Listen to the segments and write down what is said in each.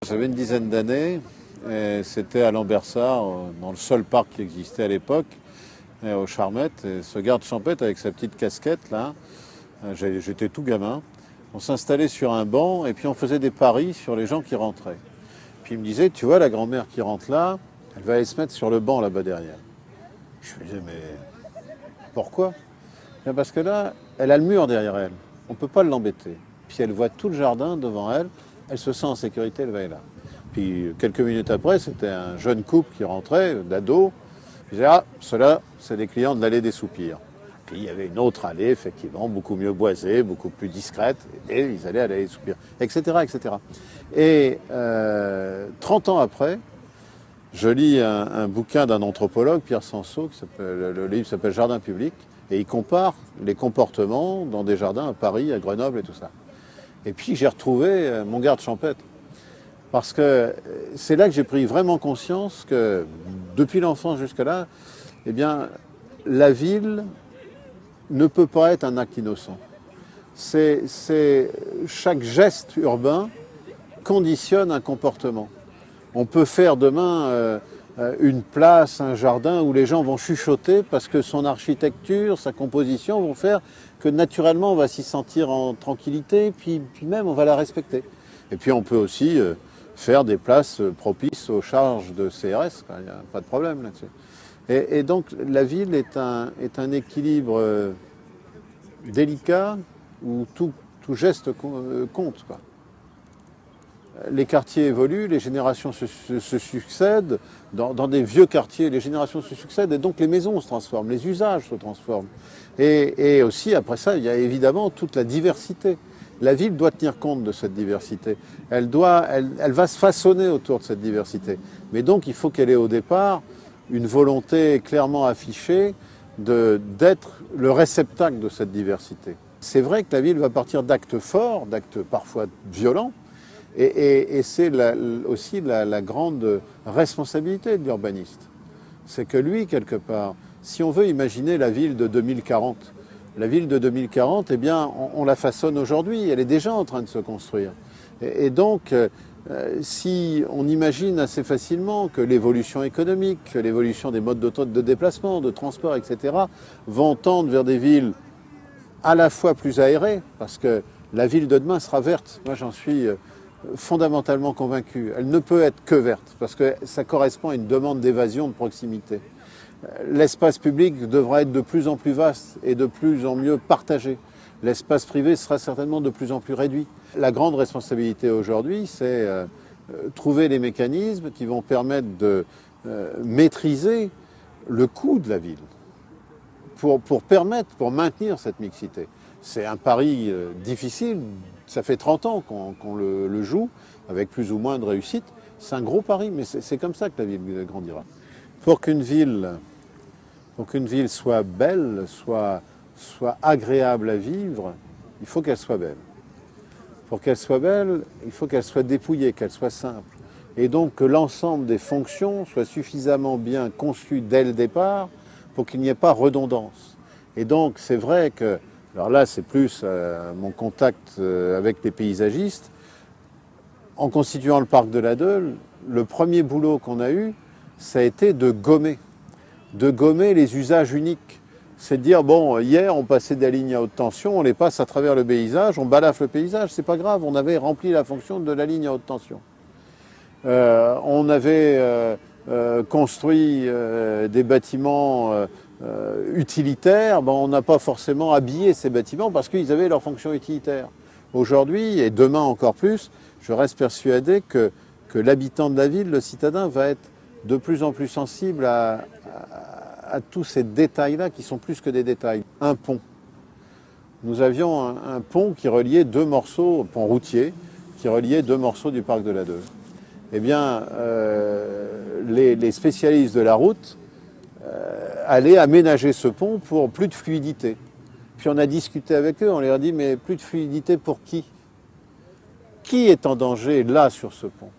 J'avais une dizaine d'années, et c'était à Lambersart, dans le seul parc qui existait à l'époque, aux Charmettes. Et ce garde champêtre avec sa petite casquette, là, j'étais tout gamin, on s'installait sur un banc et puis on faisait des paris sur les gens qui rentraient. Puis il me disait, tu vois, la grand-mère qui rentre là, elle va aller se mettre sur le banc là-bas derrière. Je me disais, mais pourquoi? Bien parce que là, elle a le mur derrière elle, on ne peut pas l'embêter. Puis elle voit tout le jardin devant elle, elle se sent en sécurité, elle va aller là. Puis quelques minutes après, c'était un jeune couple qui rentrait, d'ado. Je disais, ah, ceux-là, c'est des clients de l'allée des soupirs. Puis il y avait une autre allée, effectivement, beaucoup mieux boisée, beaucoup plus discrète, et ils allaient à l'allée des soupirs, etc., etc. Et 30 ans après, je lis un bouquin d'un anthropologue, Pierre Sansot, le livre s'appelle Jardin public, et il compare les comportements dans des jardins à Paris, à Grenoble et tout ça. Et puis j'ai retrouvé mon garde champêtre. Parce que c'est là que j'ai pris vraiment conscience que, depuis l'enfance jusque-là, eh bien, la ville ne peut pas être un acte innocent. Chaque geste urbain conditionne un comportement. On peut faire demain une place, un jardin où les gens vont chuchoter parce que son architecture, sa composition vont faire que naturellement on va s'y sentir en tranquillité, puis même on va la respecter. Et puis on peut aussi faire des places propices aux charges de CRS, il n'y a pas de problème là-dessus. Et donc la ville est un équilibre délicat où tout geste compte, quoi. Les quartiers évoluent, les générations se succèdent. Dans des vieux quartiers, les générations se succèdent et donc les maisons se transforment, les usages se transforment. Et aussi, après ça, il y a évidemment toute la diversité. La ville doit tenir compte de cette diversité. Elle va se façonner autour de cette diversité. Mais donc, il faut qu'elle ait au départ une volonté clairement affichée d'être le réceptacle de cette diversité. C'est vrai que la ville va partir d'actes forts, d'actes parfois violents, et c'est aussi la grande responsabilité de l'urbaniste. C'est que lui, quelque part, si on veut imaginer la ville de 2040, la ville de 2040, eh bien, on la façonne aujourd'hui, elle est déjà en train de se construire. Et donc, si on imagine assez facilement que l'évolution économique, que l'évolution des modes de déplacement, de transport, etc., vont tendre vers des villes à la fois plus aérées, parce que la ville de demain sera verte. Moi, j'en suis fondamentalement convaincu. Elle ne peut être que verte, parce que ça correspond à une demande d'évasion de proximité. L'espace public devra être de plus en plus vaste et de plus en mieux partagé. L'espace privé sera certainement de plus en plus réduit. La grande responsabilité aujourd'hui, c'est trouver les mécanismes qui vont permettre de maîtriser le coût de la ville, pour maintenir cette mixité. C'est un pari difficile, ça fait 30 ans qu'on le joue, avec plus ou moins de réussite. C'est un gros pari, mais c'est comme ça que la ville grandira. Pour qu'une ville soit belle, soit agréable à vivre, il faut qu'elle soit belle. Pour qu'elle soit belle, il faut qu'elle soit dépouillée, qu'elle soit simple. Et donc que l'ensemble des fonctions soit suffisamment bien conçues dès le départ pour qu'il n'y ait pas redondance. Et donc c'est vrai que, alors là c'est plus mon contact avec les paysagistes, en constituant le parc de la Deule, le premier boulot qu'on a eu, ça a été de gommer les usages uniques. C'est de dire, bon, hier on passait des lignes à haute tension, on les passe à travers le paysage, on balafre le paysage, c'est pas grave, on avait rempli la fonction de la ligne à haute tension. On avait construit des bâtiments utilitaires, ben, on n'a pas forcément habillé ces bâtiments parce qu'ils avaient leur fonction utilitaire. Aujourd'hui, et demain encore plus, je reste persuadé que l'habitant de la ville, le citadin, va être de plus en plus sensible à tous ces détails-là qui sont plus que des détails. Un pont. Nous avions un pont qui reliait deux morceaux, un pont routier, qui reliait deux morceaux du parc de la Deule. Eh bien, les spécialistes de la route allaient aménager ce pont pour plus de fluidité. Puis on a discuté avec eux, on leur a dit, mais plus de fluidité pour qui? Qui est en danger là sur ce pont?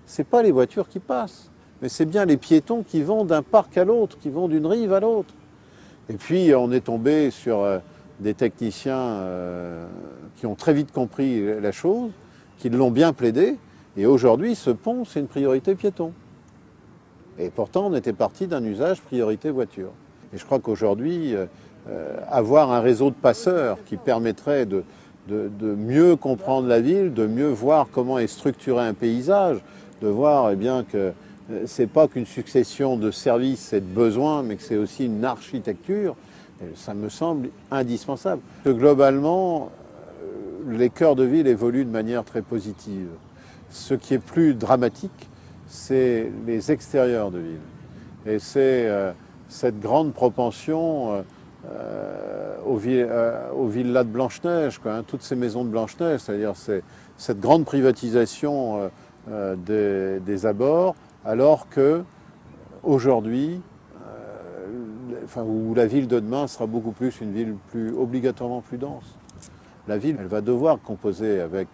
Ce n'est pas les voitures qui passent, mais c'est bien les piétons qui vont d'un parc à l'autre, qui vont d'une rive à l'autre. Et puis on est tombé sur des techniciens qui ont très vite compris la chose, qui l'ont bien plaidé, Et aujourd'hui, ce pont, c'est une priorité piéton. Et pourtant, on était parti d'un usage priorité voiture. Et je crois qu'aujourd'hui, avoir un réseau de passeurs qui permettrait de mieux comprendre la ville, de mieux voir comment est structuré un paysage, de voir bien que c'est pas qu'une succession de services et de besoins, mais que c'est aussi une architecture, ça me semble indispensable. Que globalement, les cœurs de ville évoluent de manière très positive. Ce qui est plus dramatique, c'est les extérieurs de ville. Et c'est cette grande propension aux villas de Blanche-Neige, toutes ces maisons de Blanche-Neige, c'est-à-dire cette grande privatisation des abords, alors que aujourd'hui, où la ville de demain sera beaucoup plus une ville obligatoirement plus dense. La ville, elle va devoir composer avec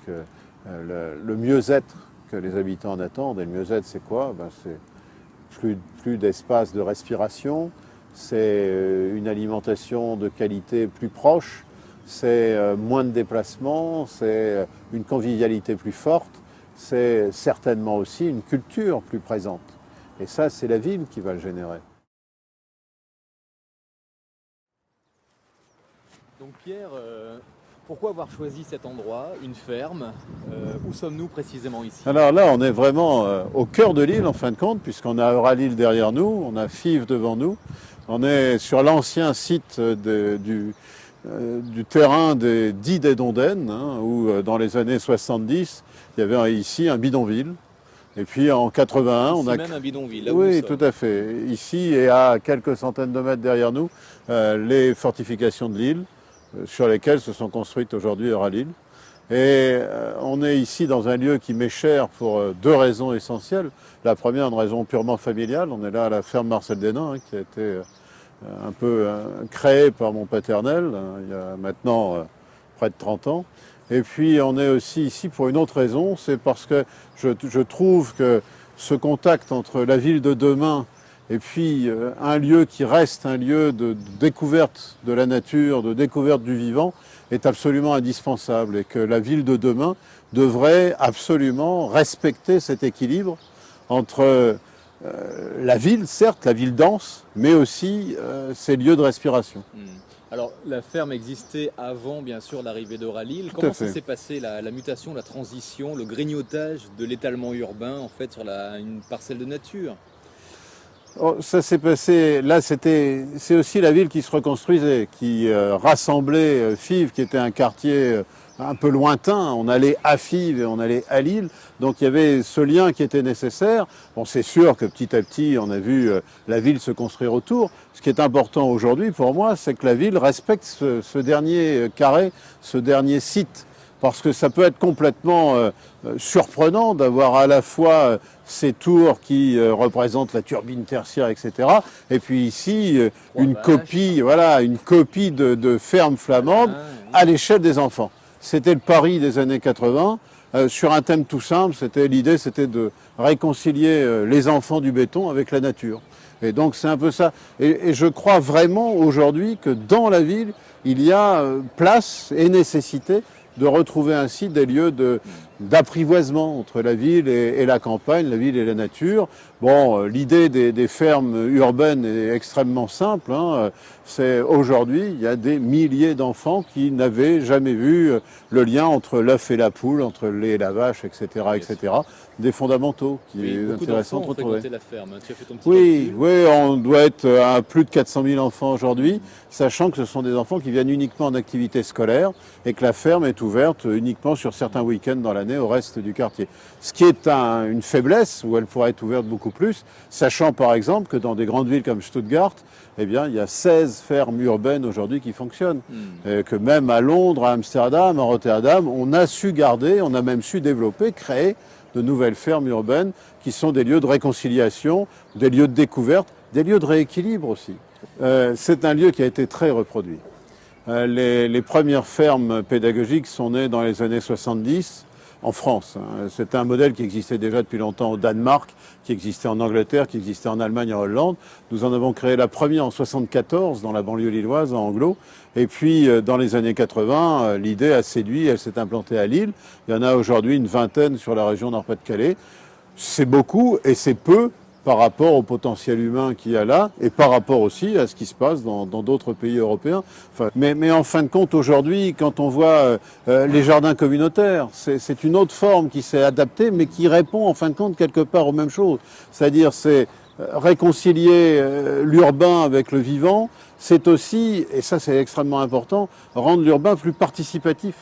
le mieux-être que les habitants en attendent. Et le mieux-être, c'est quoi? C'est plus d'espace de respiration, c'est une alimentation de qualité plus proche, c'est moins de déplacements, c'est une convivialité plus forte, c'est certainement aussi une culture plus présente. Et ça, c'est la ville qui va le générer. Donc Pierre, pourquoi avoir choisi cet endroit, une ferme? Où sommes-nous précisément ici? Alors là, on est vraiment au cœur de l'île, en fin de compte, puisqu'on a Euralille derrière nous, on a Fives devant nous. On est sur l'ancien site du terrain dit des Dondaines, où dans les années 70, il y avait ici un bidonville. Et puis en 81, ici on a... même un bidonville, là où Oui, nous tout sommes. à fait. Ici et à quelques centaines de mètres derrière nous, les fortifications de l'île, sur lesquelles se sont construites aujourd'hui Euralille. Et on est ici dans un lieu qui m'est cher pour deux raisons essentielles. La première, une raison purement familiale. On est là à la ferme Marcel Denain, qui a été un peu créée par mon paternel, il y a maintenant près de 30 ans. Et puis on est aussi ici pour une autre raison, c'est parce que je trouve que ce contact entre la ville de demain et puis un lieu qui reste un lieu de découverte de la nature, de découverte du vivant, est absolument indispensable et que la ville de demain devrait absolument respecter cet équilibre entre la ville, certes, la ville dense, mais aussi ses lieux de respiration. Alors la ferme existait avant bien sûr l'arrivée d'Euralille. Tout à Comment ça fait. s'est passé la mutation, la transition, le grignotage de l'étalement urbain en fait sur une parcelle de nature? Oh, ça s'est passé, là c'est aussi la ville qui se reconstruisait, qui rassemblait Fives, qui était un quartier un peu lointain. On allait à Fives et on allait à Lille, donc il y avait ce lien qui était nécessaire. Bon, c'est sûr que petit à petit on a vu la ville se construire autour. Ce qui est important aujourd'hui pour moi, c'est que la ville respecte ce dernier carré, ce dernier site. Parce que ça peut être complètement surprenant d'avoir à la fois ces tours qui représentent la turbine tertiaire, etc. Et puis ici, une copie, voilà, une copie de ferme flamande à l'échelle des enfants. C'était le pari des années 80, sur un thème tout simple. L'idée, c'était de réconcilier les enfants du béton avec la nature. Et donc c'est un peu ça. Et je crois vraiment aujourd'hui que dans la ville, il y a place et nécessité de retrouver ainsi des lieux d'apprivoisement entre la ville et la campagne, la ville et la nature. Bon, l'idée des fermes urbaines est extrêmement simple. C'est aujourd'hui, il y a des milliers d'enfants qui n'avaient jamais vu le lien entre l'œuf et la poule, entre le lait et la vache, etc., etc. Des fondamentaux qui est intéressant de retrouver. La ferme. Tu as fait ton petit Oui, calcul. oui, on doit être à plus de 400 000 enfants aujourd'hui, sachant que ce sont des enfants qui viennent uniquement en activité scolaire et que la ferme est ouverte uniquement sur certains week-ends dans l'année au reste du quartier. Ce qui est une faiblesse, où elle pourrait être ouverte beaucoup plus, sachant par exemple que dans des grandes villes comme Stuttgart, eh bien, il y a 16 fermes urbaines aujourd'hui qui fonctionnent. Et que même à Londres, à Amsterdam, à Rotterdam, on a su garder, on a même su développer, créer de nouvelles fermes urbaines qui sont des lieux de réconciliation, des lieux de découverte, des lieux de rééquilibre aussi. C'est un lieu qui a été très reproduit. Les premières fermes pédagogiques sont nées dans les années 70. en France. C'était un modèle qui existait déjà depuis longtemps au Danemark, qui existait en Angleterre, qui existait en Allemagne et en Hollande. Nous en avons créé la première en 1974 dans la banlieue lilloise, en Anglo. Et puis, dans les années 80, l'idée a séduit, elle s'est implantée à Lille. Il y en a aujourd'hui une vingtaine sur la région Nord-Pas-de-Calais. C'est beaucoup et c'est peu par rapport au potentiel humain qu'il y a là et par rapport aussi à ce qui se passe dans d'autres pays européens. Enfin, mais en fin de compte, aujourd'hui, quand on voit les jardins communautaires, c'est une autre forme qui s'est adaptée, mais qui répond en fin de compte quelque part aux mêmes choses. C'est-à-dire, c'est réconcilier l'urbain avec le vivant, c'est aussi, et ça c'est extrêmement important, rendre l'urbain plus participatif,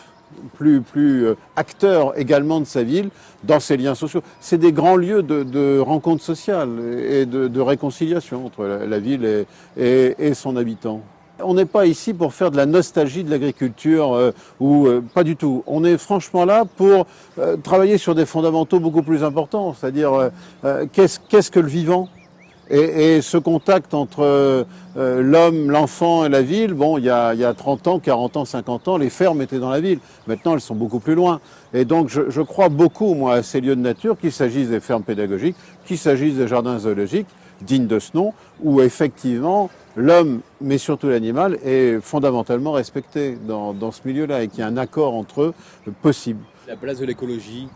plus acteur également de sa ville dans ses liens sociaux. C'est des grands lieux de rencontre sociale et de réconciliation entre la ville et son habitant. On n'est pas ici pour faire de la nostalgie de l'agriculture ou pas du tout. On est franchement là pour travailler sur des fondamentaux beaucoup plus importants, c'est-à-dire qu'est-ce que le vivant ? Et ce contact entre l'homme, l'enfant et la ville, bon, il y a 30 ans, 40 ans, 50 ans, les fermes étaient dans la ville. Maintenant, elles sont beaucoup plus loin. Et donc, je crois beaucoup, moi, à ces lieux de nature, qu'il s'agisse des fermes pédagogiques, qu'il s'agisse des jardins zoologiques, dignes de ce nom, où effectivement, l'homme, mais surtout l'animal, est fondamentalement respecté dans ce milieu-là et qu'il y a un accord entre eux possible. La place de l'écologie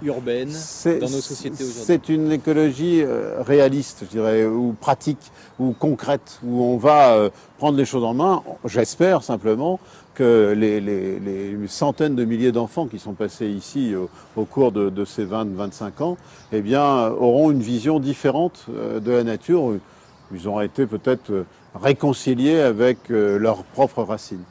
urbaine dans nos sociétés aujourd'hui. C'est une écologie réaliste, je dirais, ou pratique, ou concrète, où on va prendre les choses en main. J'espère simplement que les centaines de milliers d'enfants qui sont passés ici au cours de ces 20-25 ans, eh bien, auront une vision différente de la nature. Ils auront été peut-être réconciliés avec leurs propres racines.